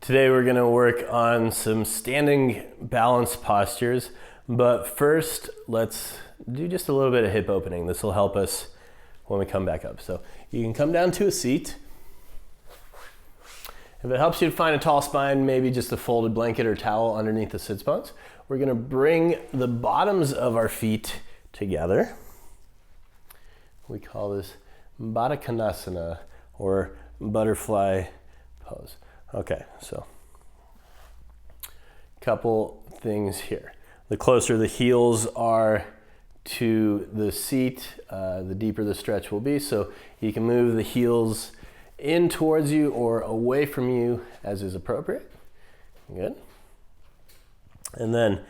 Today we're gonna work on some standing balance postures, but first let's do just a little bit of hip opening. This will help us when we come back up. So you can come down to a seat. If it helps you to find a tall spine, maybe just a folded blanket or towel underneath the sits bones. We're gonna bring the bottoms of our feet together. We call this Baddha Konasana or butterfly pose. Okay, so couple things here. The closer the heels are to the seat, the deeper the stretch will be. So you can move the heels in towards you or away from you as is appropriate. Good. And then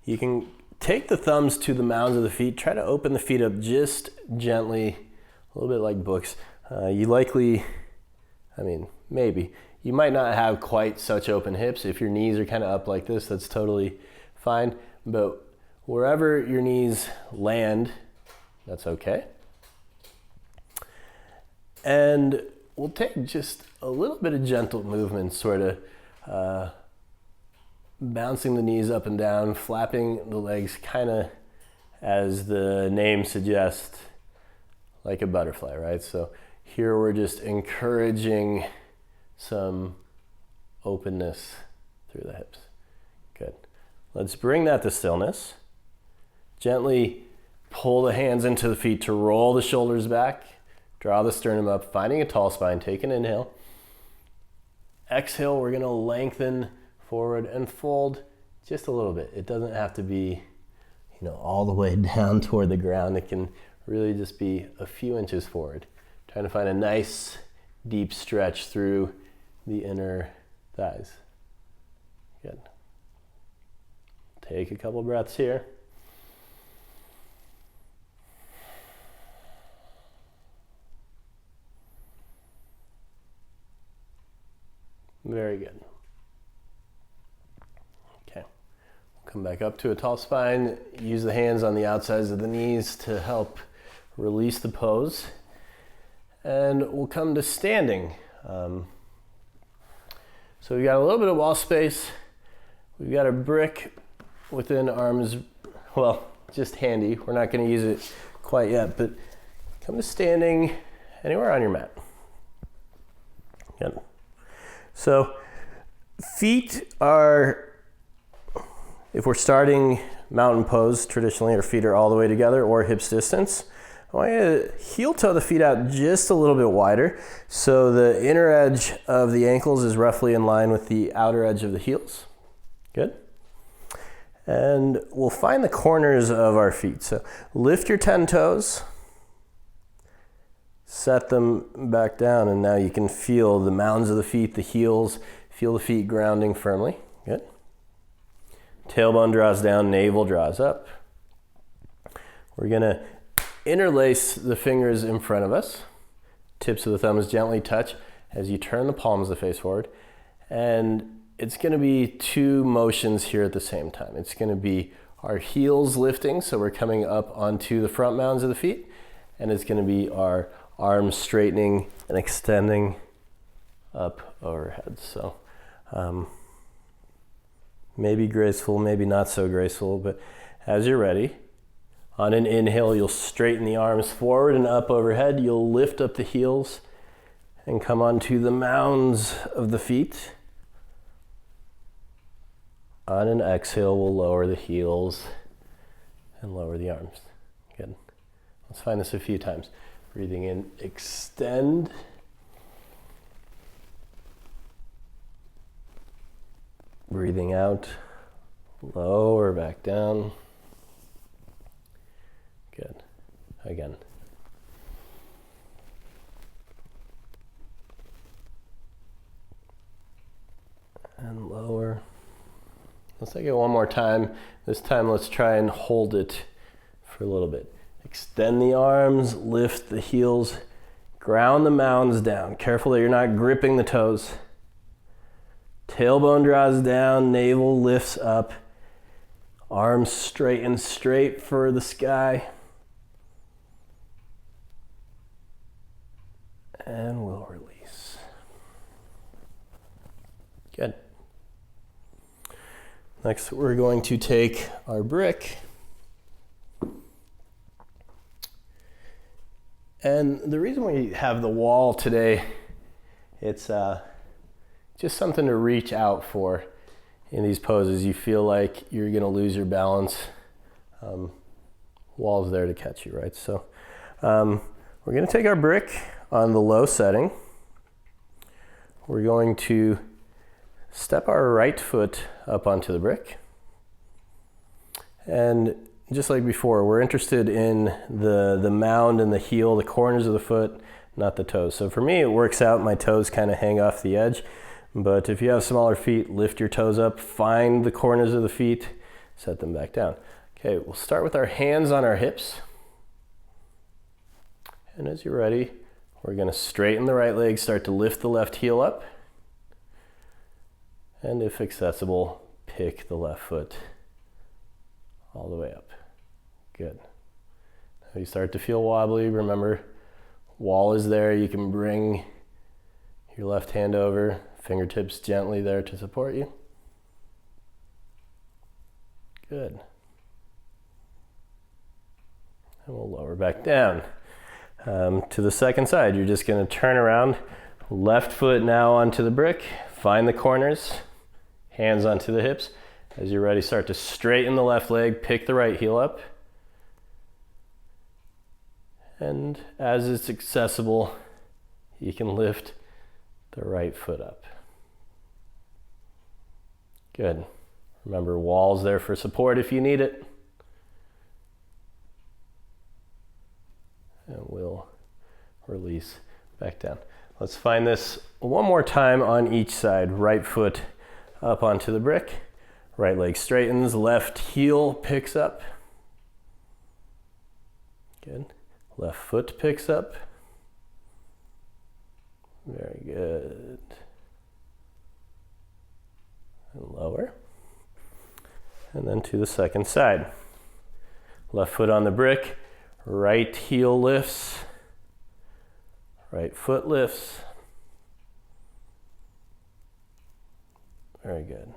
you can take the thumbs to the mounds of the feet. Try to open the feet up just gently, a little bit like books. You likely, maybe, you might not have quite such open hips. If your knees are kind of up like this, that's totally fine. But wherever your knees land, that's okay. And we'll take just a little bit of gentle movement, sort of bouncing the knees up and down, flapping the legs, kind of as the name suggests, like a butterfly, right? So here we're just encouraging some openness through the hips. Good. Let's bring that to stillness. Gently pull the hands into the feet to roll the shoulders back. Draw the sternum up, finding a tall spine. Take an inhale. Exhale, we're going to lengthen forward and fold just a little bit. It doesn't have to be, all the way down toward the ground. It can really just be a few inches forward. Trying to find a nice deep stretch through the inner thighs. Good. Take a couple breaths here. Very good. Okay. We'll come back up to a tall spine. Use the hands on the outsides of the knees to help release the pose. And we'll come to standing. So we've got a little bit of wall space. We've got a brick within arms, well, just handy. We're not going to use it quite yet, but come to standing anywhere on your mat. Good. So feet are, if we're starting mountain pose, traditionally our feet are all the way together or hips distance. I want you to heel toe the feet out just a little bit wider so the inner edge of the ankles is roughly in line with the outer edge of the heels. Good. And we'll find the corners of our feet. So lift your 10 toes, set them back down, and now you can feel the mounds of the feet, the heels, feel the feet grounding firmly. Good. Tailbone draws down, navel draws up. We're gonna interlace the fingers in front of us. Tips of the thumbs gently touch as you turn the palms of the face forward. And it's gonna be two motions here at the same time. It's gonna be our heels lifting, so we're coming up onto the front mounds of the feet. And it's gonna be our arms straightening and extending up overhead. So maybe graceful, maybe not so graceful, but as you're ready, on an inhale, you'll straighten the arms forward and up overhead. You'll lift up the heels and come onto the mounds of the feet. On an exhale, we'll lower the heels and lower the arms. Good. Let's find this a few times. Breathing in, extend. Breathing out, lower back down. Good. Again. And lower. Let's take it one more time. This time let's try and hold it for a little bit. Extend the arms, lift the heels, ground the mounds down. Careful that you're not gripping the toes. Tailbone draws down, navel lifts up. Arms straighten straight for the sky. And we'll release. Good. Next, we're going to take our brick. And the reason we have the wall today, it's just something to reach out for in these poses. You feel like you're gonna lose your balance. Wall's there to catch you, right? So we're gonna take our brick on the low setting. We're going to step our right foot up onto the brick. And just like before, we're interested in the mound and the heel, the corners of the foot, not the toes. So for me, it works out. My toes kind of hang off the edge. But if you have smaller feet, lift your toes up, find the corners of the feet, set them back down. Okay, we'll start with our hands on our hips. And as you're ready, we're gonna straighten the right leg, start to lift the left heel up. And if accessible, pick the left foot all the way up. Good. Now you start to feel wobbly, remember, wall is there. You can bring your left hand over, fingertips gently there to support you. Good. And we'll lower back down. To the second side, you're just gonna turn around, left foot now onto the brick, find the corners, hands onto the hips. As you're ready, start to straighten the left leg, pick the right heel up. And as it's accessible, you can lift the right foot up. Good. Remember, wall's there for support if you need it. And we'll release back down. Let's find this one more time on each side. Right foot up onto the brick. Right leg straightens, left heel picks up. Good. Left foot picks up. Very good. And lower. And then to the second side. Left foot on the brick, right heel lifts, right foot lifts. Very good.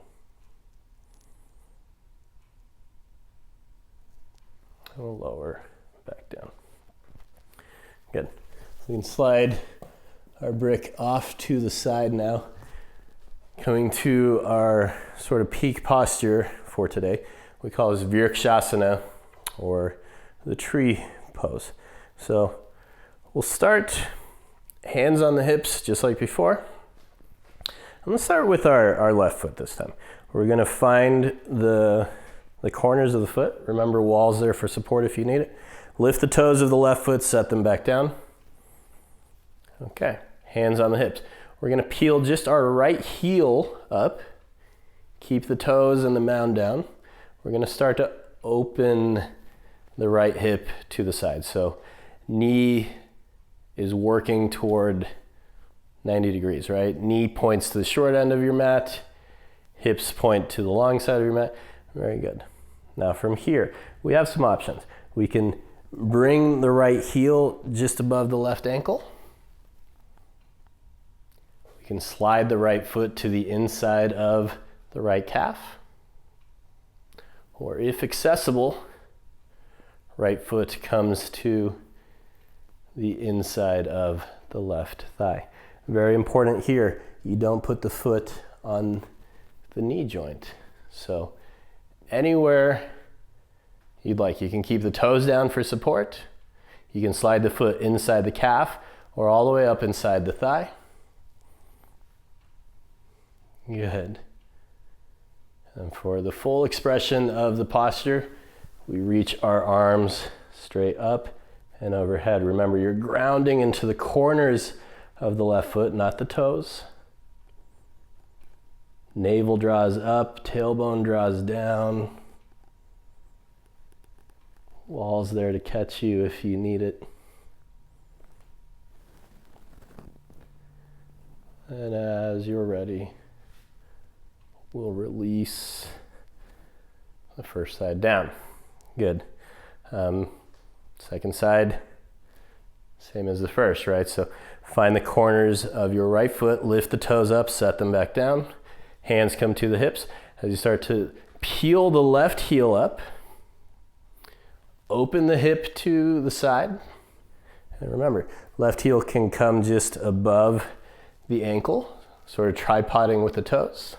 And we'll lower back down. Good. We can slide our brick off to the side now. Coming to our sort of peak posture for today. We call this Virkshasana, or the tree pose. So we'll start hands on the hips just like before. And let's start with our left foot this time. We're gonna find the corners of the foot. Remember, wall's there for support if you need it. Lift the toes of the left foot, set them back down. Okay, hands on the hips. We're gonna peel just our right heel up. Keep the toes and the mound down. We're gonna start to open the right hip to the side. So knee is working toward 90 degrees, right? Knee points to the short end of your mat. Hips point to the long side of your mat. Very good. Now from here, we have some options. We can bring the right heel just above the left ankle. We can slide the right foot to the inside of the right calf. Or if accessible, right foot comes to the inside of the left thigh. Very important here, you don't put the foot on the knee joint. So anywhere you'd like. You can keep the toes down for support. You can slide the foot inside the calf or all the way up inside the thigh. Good. And for the full expression of the posture, we reach our arms straight up and overhead. Remember, you're grounding into the corners of the left foot, not the toes. Navel draws up, tailbone draws down. Wall's there to catch you if you need it. And as you're ready, we'll release the first side down. Good. Second side, same as the first, right? So find the corners of your right foot, lift the toes up, set them back down. Hands come to the hips. As you start to Peel the left heel up. Open the hip to the side. And remember, left heel can come just above the ankle, sort of tripoding with the toes.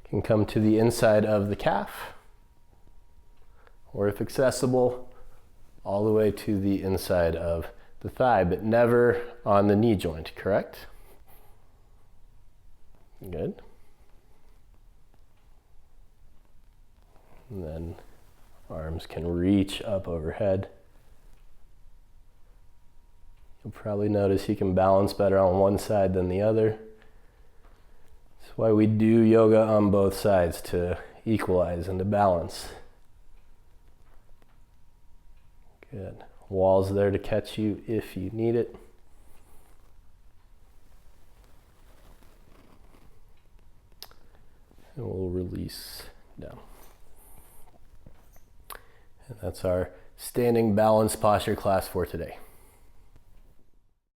Can come to the inside of the calf, or if accessible, all the way to the inside of the thigh, but never on the knee joint, correct? Good. And then arms can reach up overhead. You'll probably notice you can balance better on one side than the other. That's why we do yoga on both sides, to equalize and to balance. Good. Wall's there to catch you if you need it. And we'll release down. And that's our standing balance posture class for today.